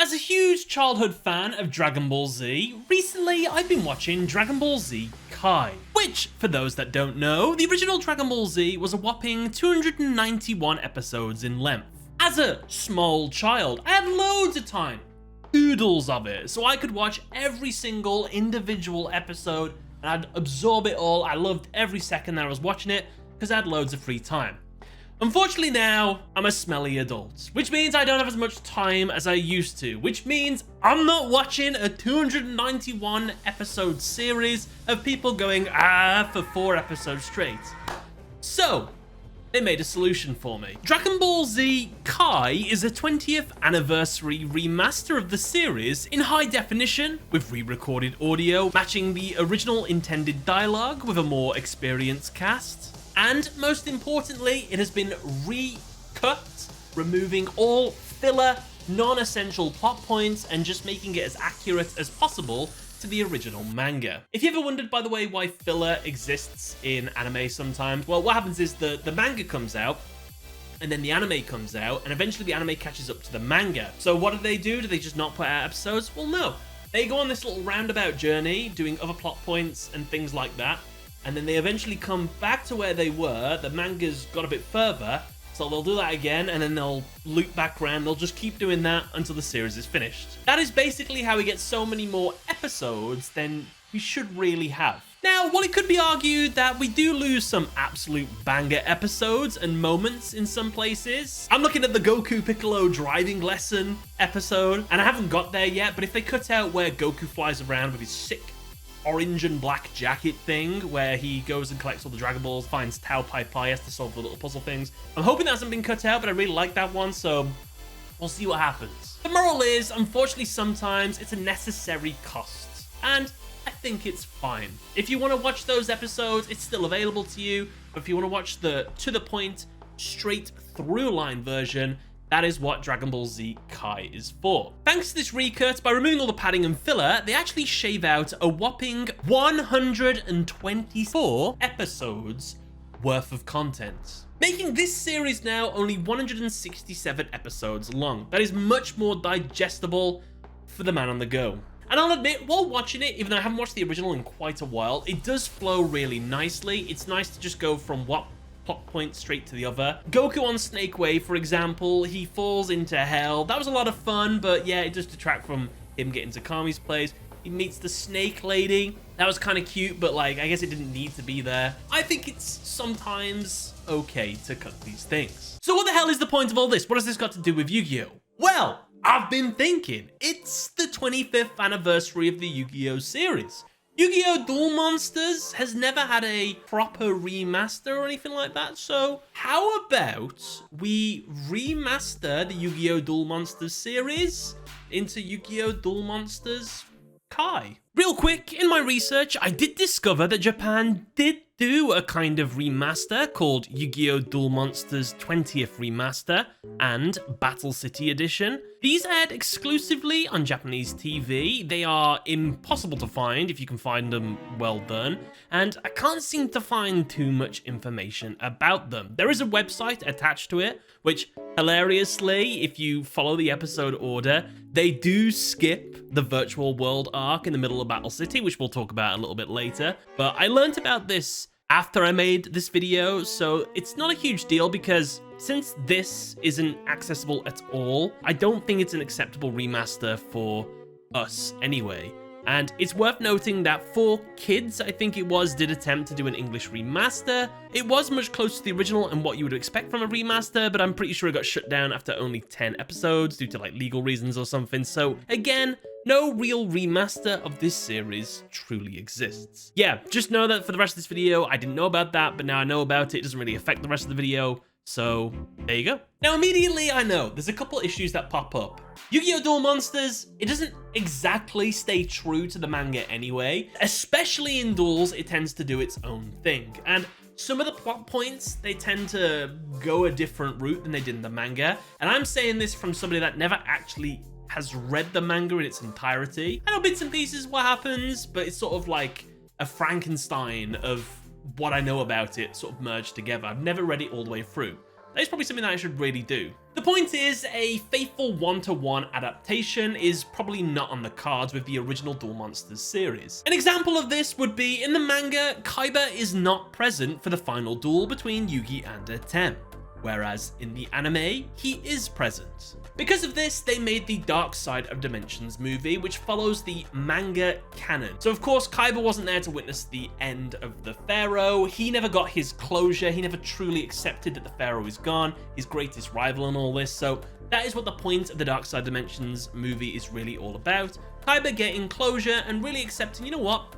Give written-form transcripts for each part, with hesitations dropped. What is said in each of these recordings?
As a huge childhood fan of Dragon Ball Z, recently I've been watching Dragon Ball Z Kai, which, for those that don't know, the original Dragon Ball Z was a whopping 291 episodes in length. As a small child, I had loads of time, oodles of it, so I could watch every single individual episode and I'd absorb it all. I loved every second that I was watching it because I had loads of free time. Unfortunately now, I'm a smelly adult, which means I don't have as much time as I used to, which means I'm not watching a 291 episode series of people going for 4 episodes straight. So, they made a solution for me. Dragon Ball Z Kai is a 20th anniversary remaster of the series in high definition, with re-recorded audio matching the original intended dialogue with a more experienced cast. And most importantly, it has been recut, removing all filler, non-essential plot points and just making it as accurate as possible to the original manga. If you ever wondered, by the way, why filler exists in anime sometimes, well, what happens is the manga comes out, and then the anime comes out, and eventually the anime catches up to the manga. So what do? Do they just not put out episodes? Well, no. They go on this little roundabout journey, doing other plot points and things like that, and then they eventually come back to where they were. The manga's got a bit further, so they'll do that again, and then they'll loop back around. They'll just keep doing that until the series is finished. That is basically how we get so many more episodes than we should really have. Now, while it could be argued that we do lose some absolute banger episodes and moments in some places, I'm looking at the Goku Piccolo driving lesson episode, and I haven't got there yet, but if they cut out where Goku flies around with his sick orange and black jacket thing, where he goes and collects all the Dragon Balls, finds Tao Pai Pai, has to solve the little puzzle things. I'm hoping that hasn't been cut out, but I really like that one, so we'll see what happens. The moral is, unfortunately, sometimes it's a necessary cost, and I think it's fine. If you want to watch those episodes, it's still available to you, but if you want to watch the to-the-point, straight-through-line version, that is what Dragon Ball Z Kai is for. Thanks to this recut, by removing all the padding and filler, they actually shave out a whopping 124 episodes worth of content, making this series now only 167 episodes long. That is much more digestible for the man on the go. And I'll admit, while watching it, even though I haven't watched the original in quite a while, it does flow really nicely. It's nice to just go from one plot point straight to the other. Goku on Snake Way, for example, he falls into hell. That was a lot of fun, but yeah, it does detract from him getting to Kami's place. He meets the Snake Lady. That was kind of cute, but like, I guess it didn't need to be there. I think it's sometimes okay to cut these things. So what the hell is the point of all this? What has this got to do with Yu-Gi-Oh? Well, I've been thinking, it's the 25th anniversary of the Yu-Gi-Oh series. Yu-Gi-Oh! Duel Monsters has never had a proper remaster or anything like that, so how about we remaster the Yu-Gi-Oh! Duel Monsters series into Yu-Gi-Oh! Duel Monsters Kai? Real quick, in my research, I did discover that Japan did do a kind of remaster called Yu-Gi-Oh! Duel Monsters 20th Remaster and Battle City Edition. These aired exclusively on Japanese TV. They are impossible to find. If you can find them, well done. And I can't seem to find too much information about them. There is a website attached to it, which hilariously, if you follow the episode order, they do skip the virtual world arc in the middle of Battle City, which we'll talk about a little bit later. But I learned about this after I made this video, so it's not a huge deal because since this isn't accessible at all, I don't think it's an acceptable remaster for us anyway. And it's worth noting that 4Kids, I think it was, did attempt to do an English remaster. It was much closer to the original and what you would expect from a remaster, but I'm pretty sure it got shut down after only 10 episodes due to like legal reasons or something. So again, no real remaster of this series truly exists. Yeah, just know that for the rest of this video, I didn't know about that, but now I know about it. It doesn't really affect the rest of the video. So there you go. Now immediately I know there's a couple issues that pop up. Yu-Gi-Oh! Duel Monsters, it doesn't exactly stay true to the manga anyway. Especially in duels, it tends to do its own thing. And some of the plot points, they tend to go a different route than they did in the manga. And I'm saying this from somebody that never actually has read the manga in its entirety. I know bits and pieces what happens, but it's sort of like a Frankenstein of what I know about it sort of merged together. I've never read it all the way through. That is probably something that I should really do. The point is, a faithful one-to-one adaptation is probably not on the cards with the original Duel Monsters series. An example of this would be in the manga, Kaiba is not present for the final duel between Yugi and Atem, whereas in the anime, he is present. Because of this, they made the Dark Side of Dimensions movie, which follows the manga canon. So of course, Kaiba wasn't there to witness the end of the Pharaoh. He never got his closure. He never truly accepted that the Pharaoh is gone, his greatest rival and all this. So that is what the point of the Dark Side of Dimensions movie is really all about. Kaiba getting closure and really accepting, you know what?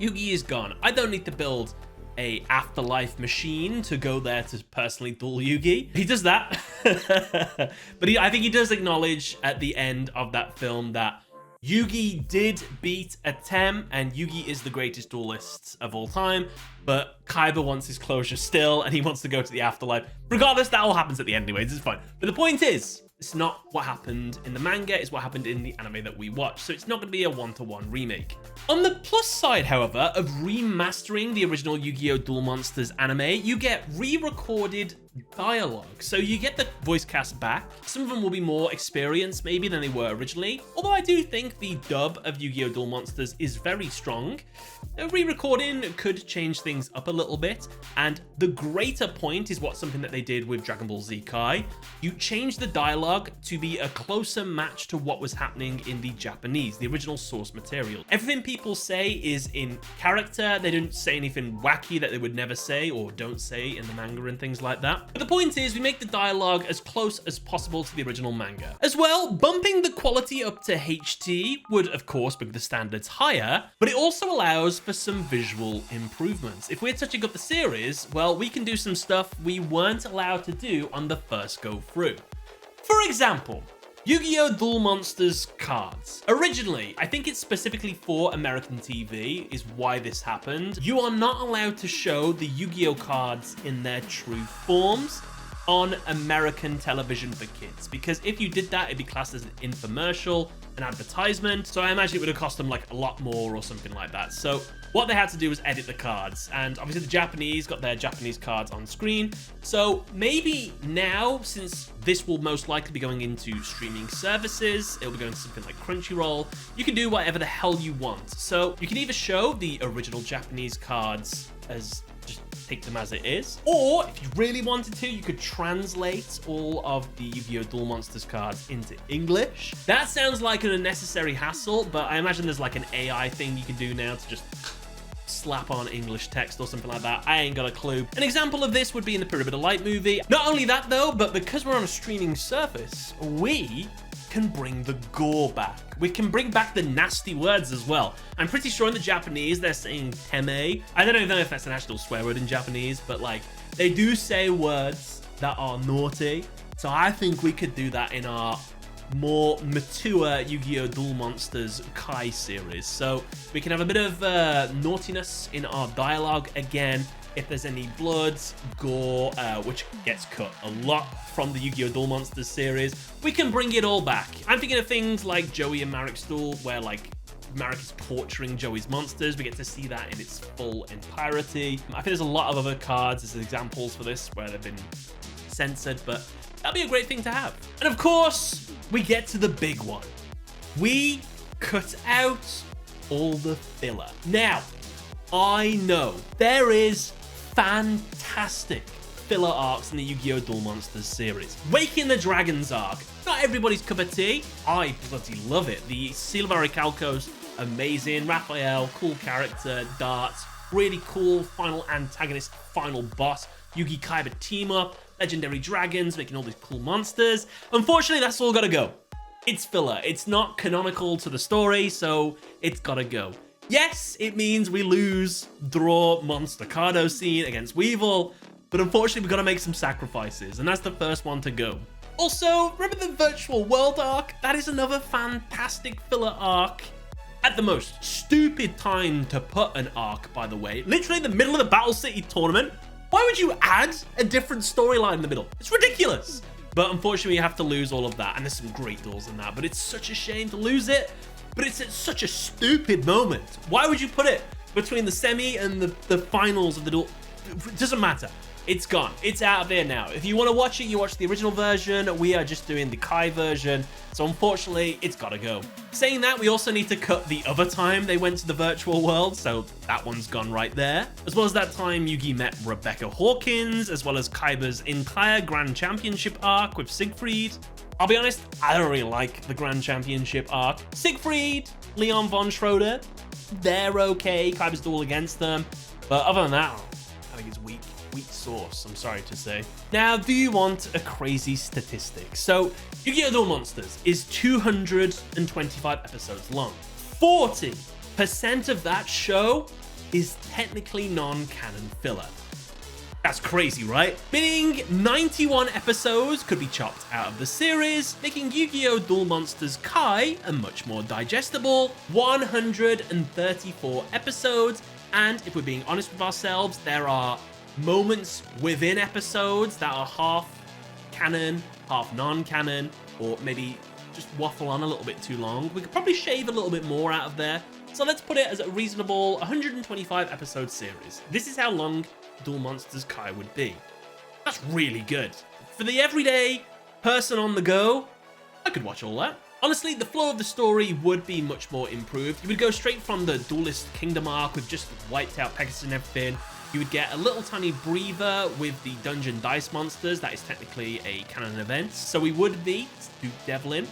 Yugi is gone. I don't need to build a afterlife machine to go there to personally duel Yugi. He does that. But I think he does acknowledge at the end of that film that Yugi did beat Atem and Yugi is the greatest duelist of all time, but Kaiba wants his closure still and he wants to go to the afterlife. Regardless, that all happens at the end anyways, it's fine. But the point is, it's not what happened in the manga, it's what happened in the anime that we watched, so it's not going to be a one-to-one remake. On the plus side, however, of remastering the original Yu-Gi-Oh! Duel Monsters anime, you get re-recorded dialogue. So you get the voice cast back. Some of them will be more experienced maybe than they were originally, although I do think the dub of Yu-Gi-Oh! Duel Monsters is very strong. A re-recording could change things up a little bit, and the greater point is something that they did with Dragon Ball Z Kai. You change the dialogue to be a closer match to what was happening in the Japanese, the original source material. Everything people say is in character. They don't say anything wacky that they would never say or don't say in the manga and things like that. But the point is, we make the dialogue as close as possible to the original manga. As well, bumping the quality up to HT would, of course, bring the standards higher, but it also allows for some visual improvements. If we're touching up the series, well, we can do some stuff we weren't allowed to do on the first go through. For example, Yu-Gi-Oh! Duel Monsters cards. Originally, I think it's specifically for American TV is why this happened. You are not allowed to show the Yu-Gi-Oh! Cards in their true forms on American television for kids, because if you did that, it'd be classed as an infomercial, an advertisement. So I imagine it would have cost them like a lot more or something like that. So what they had to do was edit the cards, and obviously the Japanese got their Japanese cards on screen. So maybe now, since this will most likely be going into streaming services, it'll be going to something like Crunchyroll, you can do whatever the hell you want. So you can either show the original Japanese cards as just take them as it is, or if you really wanted to, you could translate all of the Yu-Gi-Oh! Duel Monsters cards into English. That sounds like an unnecessary hassle, but I imagine there's like an AI thing you can do now to just slap on English text or something like that. I ain't got a clue. An example of this would be in the Pyramid of Light movie. Not only that though, but because we're on a streaming service, we can bring the gore back. We can bring back the nasty words as well. I'm pretty sure in the Japanese they're saying teme. I don't even know if that's an actual swear word in Japanese, but like they do say words that are naughty. So I think we could do that in our more mature Yu-Gi-Oh! Duel Monsters Kai series. So we can have a bit of naughtiness in our dialogue again. If there's any blood, gore, which gets cut a lot from the Yu-Gi-Oh! Duel Monsters series, we can bring it all back. I'm thinking of things like Joey and Marek's duel, where like Marek is torturing Joey's monsters. We get to see that in its full entirety. I think there's a lot of other cards as examples for this where they've been censored, but that'd be a great thing to have. And of course, we get to the big one. We cut out all the filler. Now, I know there is fantastic filler arcs in the Yu-Gi-Oh! Duel Monsters series. Waking the Dragons arc, not everybody's cup of tea. I bloody love it. The Seal of Aricalco's amazing. Raphael, cool character. Darts, really cool. Final antagonist, final boss. Yugi Kaiba team up. Legendary dragons, making all these cool monsters. Unfortunately, that's all gotta go. It's filler. It's not canonical to the story, so it's gotta go. Yes, it means we lose Draw Monster Cardo scene against Weevil, but unfortunately we've got to make some sacrifices, and that's the first one to go. Also, remember the Virtual World arc? That is another fantastic filler arc. At the most stupid time to put an arc, by the way. Literally in the middle of the Battle City tournament. Why would you add a different storyline in the middle? It's ridiculous. But unfortunately, you have to lose all of that, and there's some great duels in that, but it's such a shame to lose it. But it's at such a stupid moment. Why would you put it between the semi and the finals of the duel? It doesn't matter. It's gone. It's out of there now. If you want to watch it, you watch the original version. We are just doing the Kai version. So unfortunately, it's got to go. Saying that, we also need to cut the other time they went to the virtual world. So that one's gone right there. As well as that time Yugi met Rebecca Hawkins, as well as Kaiba's entire Grand Championship arc with Siegfried. I'll be honest, I don't really like the Grand Championship arc. Siegfried, Leon von Schroeder, they're okay. Kaiba's duel against them. But other than that, I think it's weak. Weak sauce, I'm sorry to say. Now, do you want a crazy statistic? So, YuGiOh Duel Monsters is 225 episodes long. 40% of that show is technically non-canon filler. That's crazy, right? Meaning 91 episodes could be chopped out of the series, making YuGiOh Duel Monsters Kai a much more digestible 134 episodes. And if we're being honest with ourselves, there are moments within episodes that are half canon, half non-canon, or maybe just waffle on a little bit too long. We could probably shave a little bit more out of there. So let's put it as a reasonable 125 episode series. This is how long Duel Monsters Kai would be. That's really good. For the everyday person on the go, I could watch all that. Honestly, the flow of the story would be much more improved. You would go straight from the Duelist Kingdom arc with just wiped out Pegasus and everything. You would get a little tiny breather with the Dungeon Dice Monsters. That is technically a canon event. So we would beat Duke Devlin.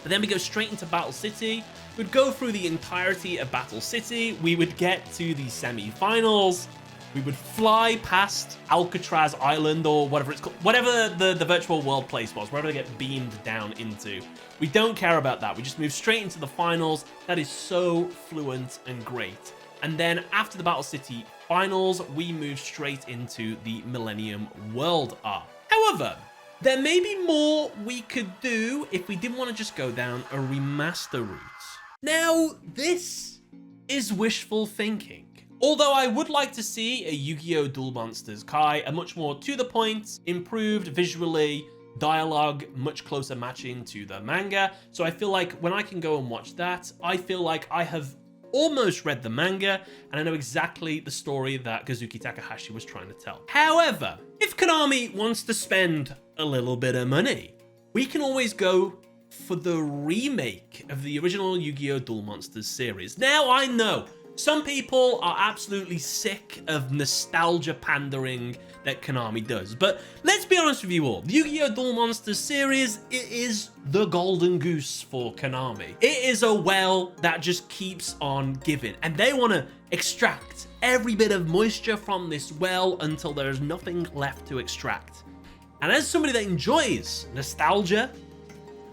But then we go straight into Battle City. We'd go through the entirety of Battle City. We would get to the semi-finals. We would fly past Alcatraz Island or whatever it's called, whatever the virtual world place was, wherever they get beamed down into. We don't care about that. We just move straight into the finals. That is so fluent and great. And then after the Battle City finals, we move straight into the Millennium World arc. However, there may be more we could do if we didn't want to just go down a remaster route. Now, this is wishful thinking. Although I would like to see a YuGiOh Duel Monsters Kai, a much more to the point, improved visually, dialogue much closer matching to the manga. So I feel like when I can go and watch that, I feel like I have almost read the manga and I know exactly the story that Kazuki Takahashi was trying to tell. However, if Konami wants to spend a little bit of money, we can always go for the remake of the original YuGiOh Duel Monsters series. Now, I know some people are absolutely sick of nostalgia pandering that Konami does, but let's be honest with you all, the YuGiOh Duel Monsters series, it is the golden goose for Konami. It is a well that just keeps on giving, and they want to extract every bit of moisture from this well until there is nothing left to extract. And as somebody that enjoys nostalgia,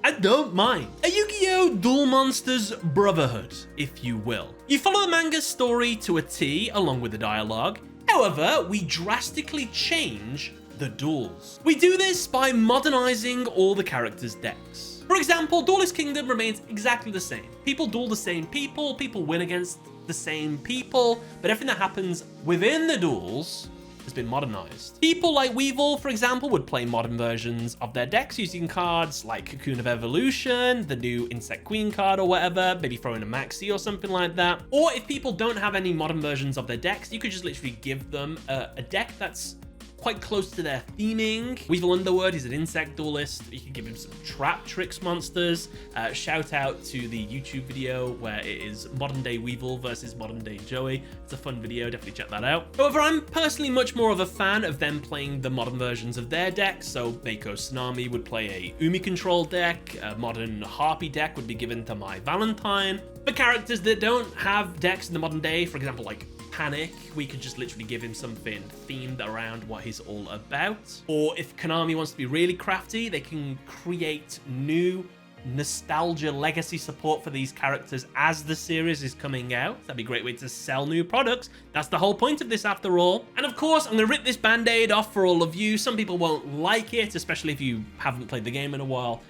I don't mind. A YuGiOh Duel Monsters Brotherhood, if you will. You follow the manga's story to a T along with the dialogue. However, we drastically change the duels. We do this by modernizing all the characters' decks. For example, Duelist Kingdom remains exactly the same. People duel the same people win against the same people, but everything that happens within the duels has been modernized. People like Weevil, for example, would play modern versions of their decks using cards like Cocoon of Evolution, the new Insect Queen card or whatever, maybe throw in a Maxi or something like that. Or if people don't have any modern versions of their decks, you could just literally give them a deck that's quite close to their theming. Weevil Underwood, he's an insect duelist. You can give him some Trap Tricks monsters. Shout out to the YouTube video where it is modern day Weevil versus modern day Joey. It's a fun video, definitely check that out. However, I'm personally much more of a fan of them playing the modern versions of their decks. So Mako Tsunami would play a Umi control deck. A modern Harpy deck would be given to My Valentine. For characters that don't have decks in the modern day, for example, like Panic, we could just literally give him something themed around what he's all about. Or if Konami wants to be really crafty, they can create new nostalgia legacy support for these characters as the series is coming out. That'd be a great way to sell new products. That's the whole point of this after all. And of course, I'm gonna rip this band-aid off for all of you. Some people won't like it, especially if you haven't played the game in a while.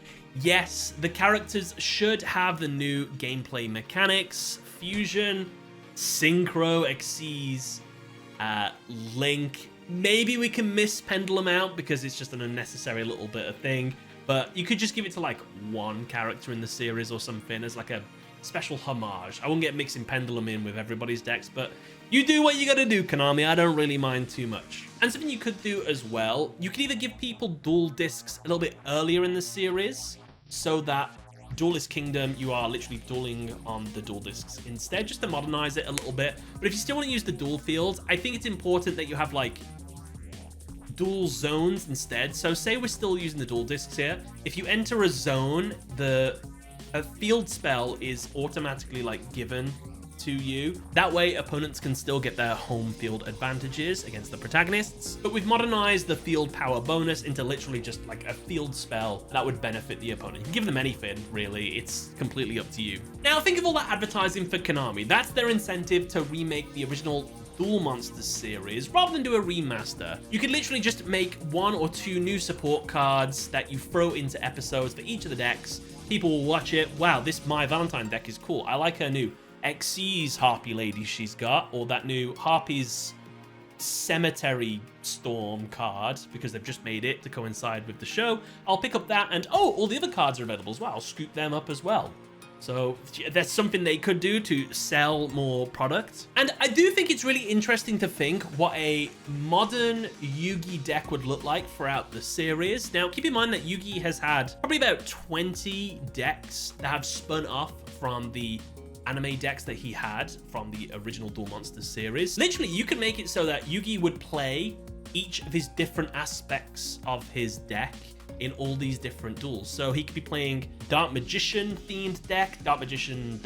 Yes, the characters should have the new gameplay mechanics, fusion, Synchro, Xyz, Link. Maybe we can miss Pendulum out because it's just an unnecessary little bit of thing. but you could just give it to like one character in the series or something as like a special homage. I won't get mixing Pendulum in with everybody's decks, but you do what you gotta do, Konami. I don't really mind too much. And something you could do as well, you could either give people dual discs a little bit earlier in the series so that Duelist Kingdom, you are literally dueling on the dual discs instead, just to modernize it a little bit. But if you still want to use the dual fields, I think it's important that you have like dual zones instead. So say we're still using the dual discs here. If you enter a zone, a field spell is automatically like given to you. That way opponents can still get their home field advantages against the protagonists. But we've modernized the field power bonus into literally just like a field spell that would benefit the opponent. You can give them anything, really. It's completely up to you. Now think of all that advertising for Konami. That's their incentive to remake the original Duel Monsters series rather than do a remaster. You could literally just make 1 or 2 new support cards that you throw into episodes for each of the decks. People will watch it. Wow, this My Valentine deck is cool. I like her new Xyz Harpy lady she's got, or that new Harpy's Cemetery Storm card, because they've just made it to coincide with the show. I'll pick up that, and oh, all the other cards are available as well. I'll scoop them up as well. So that's something they could do to sell more product. And I do think it's really interesting to think what a modern Yugi deck would look like throughout the series. Now, keep in mind that Yugi has had probably about 20 decks that have spun off from the anime decks that he had from the original Duel Monsters series. Literally, you could make it so that Yugi would play each of his different aspects of his deck in all these different duels. So he could be playing Dark Magician themed deck, Dark Magician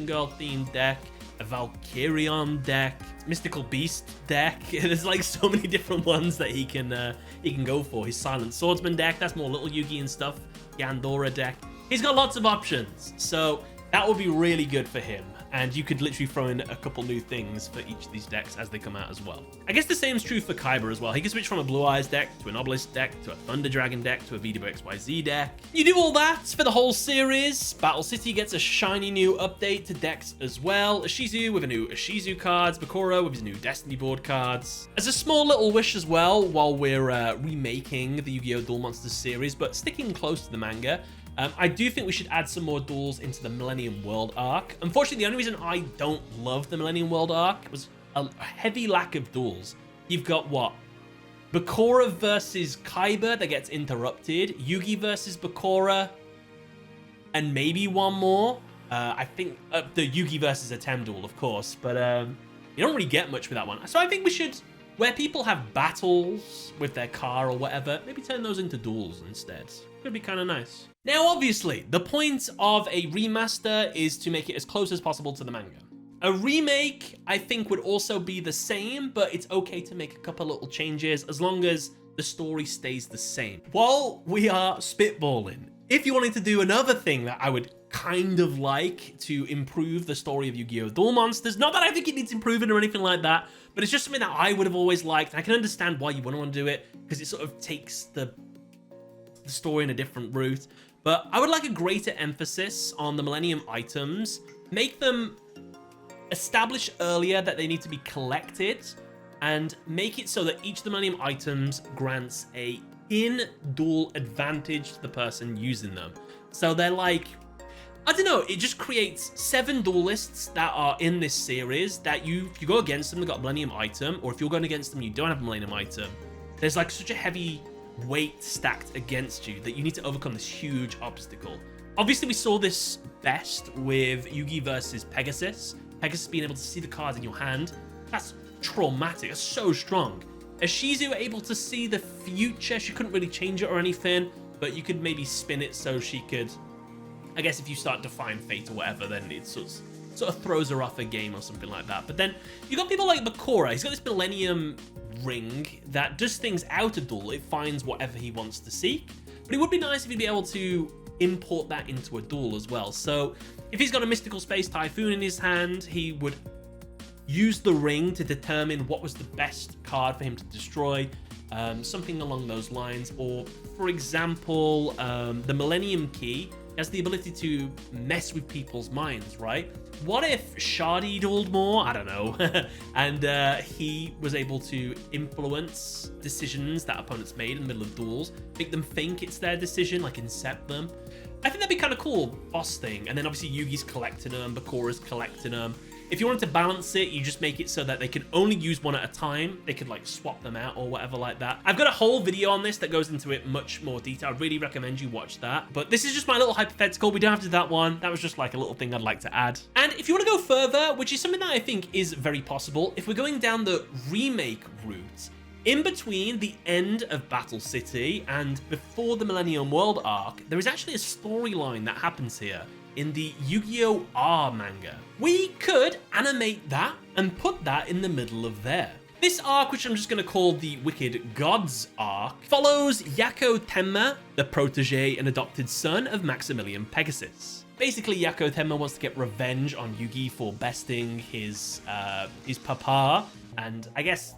Girl themed deck, a Valkyrion deck, Mystical Beast deck. There's like so many different ones that he can go for. His Silent Swordsman deck, that's more little Yugi and stuff. Yandora deck. He's got lots of options. So that would be really good for him. And you could literally throw in a couple new things for each of these decks as they come out as well. I guess the same is true for Kaiba as well. He can switch from a Blue Eyes deck to an Obelisk deck to a Thunder Dragon deck to a VWXYZ deck. You do all that for the whole series. Battle City gets a shiny new update to decks as well. Ishizu with a new Ishizu cards. Bakura with his new Destiny board cards. As a small little wish as well, while we're remaking the Yu-Gi-Oh! Duel Monsters series, but sticking close to the manga, I do think we should add some more duels into the Millennium World arc. Unfortunately, the only reason I don't love the Millennium World arc was a heavy lack of duels. You've got what? Bakura versus Kaiba that gets interrupted. Yugi versus Bakura. And maybe one more. I think the Yugi versus Atem duel, of course. But you don't really get much with that one. So I think we should, where people have battles with their car or whatever, maybe turn those into duels instead. Could be kind of nice. Now, obviously, the point of a remaster is to make it as close as possible to the manga. A remake, I think, would also be the same, but it's okay to make a couple little changes as long as the story stays the same. While we are spitballing, if you wanted to do another thing that I would kind of like to improve the story of Yu-Gi-Oh! Duel Monsters, not that I think it needs improving or anything like that, but it's just something that I would have always liked, and I can understand why you wouldn't want to do it, because it sort of takes the story in a different route. But I would like a greater emphasis on the Millennium items. Make them establish earlier that they need to be collected, and make it so that each of the Millennium items grants a in-duel advantage to the person using them. So they're like, I don't know, it just creates 7 duelists that are in this series that if you go against them, they've got a Millennium item, or if you're going against them, you don't have a Millennium item. There's like such a heavy weight stacked against you that you need to overcome this huge obstacle. Obviously, we saw this best with Yugi versus Pegasus. Pegasus being able to see the cards in your hand. That's traumatic. That's so strong. As Shizu able to see the future, she couldn't really change it or anything, but you could maybe spin it so she could, I guess if you start defying fate or whatever, then it sort of throws her off a game or something like that. But then you got people like Bakura. He's got this Millennium ring that does things out of duel. It finds whatever he wants to seek. But it would be nice if he'd be able to import that into a duel as well. So if he's got a Mystical Space Typhoon in his hand, he would use the ring to determine what was the best card for him to destroy. Something along those lines. Or, for example, the Millennium Key It has the ability to mess with people's minds, right? What if Shardy dueled more? I don't know. And he was able to influence decisions that opponents made in the middle of duels, make them think it's their decision, like incept them. I think that'd be kind of cool, boss thing. And then obviously Yugi's collecting them, Bakura's collecting them. If you wanted to balance it, you just make it so that they can only use one at a time. They could like swap them out or whatever like that. I've got a whole video on this that goes into it much more detail. I really recommend you watch that. But this is just my little hypothetical. We don't have to do that one. That was just like a little thing I'd like to add. And if you want to go further, which is something that I think is very possible, if we're going down the remake route, in between the end of Battle City and before the Millennium World arc, there is actually a storyline that happens here in the YuGiOh R manga. We could animate that and put that in the middle of there. This arc, which I'm just going to call the Wicked Gods arc, follows YuGiOh Tenma, the protege and adopted son of Maximilian Pegasus. Basically, YuGiOh Tenma wants to get revenge on Yugi for besting his papa, and I guess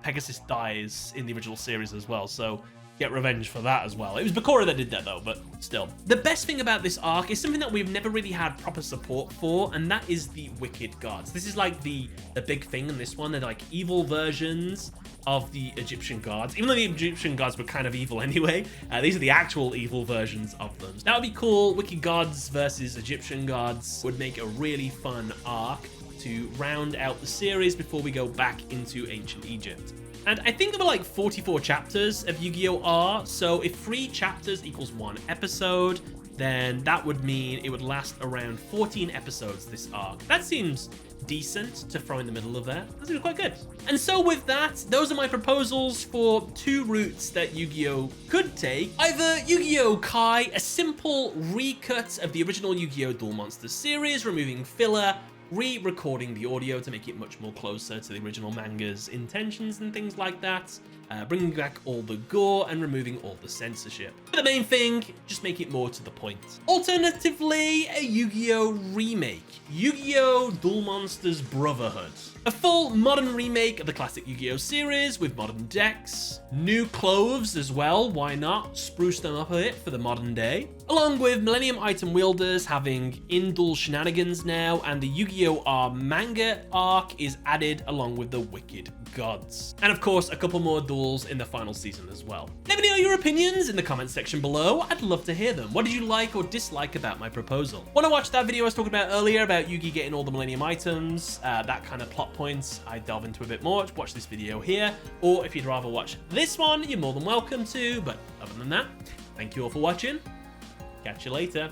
Pegasus dies in the original series as well, so get revenge for that as well. It was Bakura that did that though, but still. The best thing about this arc is something that we've never really had proper support for, and that is the Wicked Gods. This is like the big thing in this one. They're like evil versions of the Egyptian gods. Even though the Egyptian gods were kind of evil anyway, these are the actual evil versions of them. That would be cool. Wicked Gods versus Egyptian gods would make a really fun arc to round out the series before we go back into ancient Egypt. And I think there were like 44 chapters of YuGiOh R, so if 3 chapters equals 1 episode, then that would mean it would last around 14 episodes this arc. That seems decent to throw in the middle of there. That seems quite good. And so with that, those are my proposals for 2 routes that YuGiOh could take. Either YuGiOh Kai, a simple recut of the original YuGiOh Duel Monsters series, removing filler, re-recording the audio to make it much more closer to the original manga's intentions and things like that, bringing back all the gore and removing all the censorship. But the main thing, just make it more to the point. Alternatively, a YuGiOh remake, YuGiOh Duel Monsters Brotherhood. A full modern remake of the classic YuGiOh series with modern decks, new clothes as well, why not? Spruce them up a bit for the modern day. Along with Millennium Item Wielders having in-duel shenanigans now, and the YuGiOh R manga arc is added along with the Wicked Gods. And of course, a couple more duels in the final season as well. Let me know your opinions in the comment section below. I'd love to hear them. What did you like or dislike about my proposal? Want to watch that video I was talking about earlier about Yugi getting all the Millennium Items, that kind of plot points I delve into a bit more? Watch this video here. Or if you'd rather watch this one, you're more than welcome to. But other than that, thank you all for watching. Catch you later.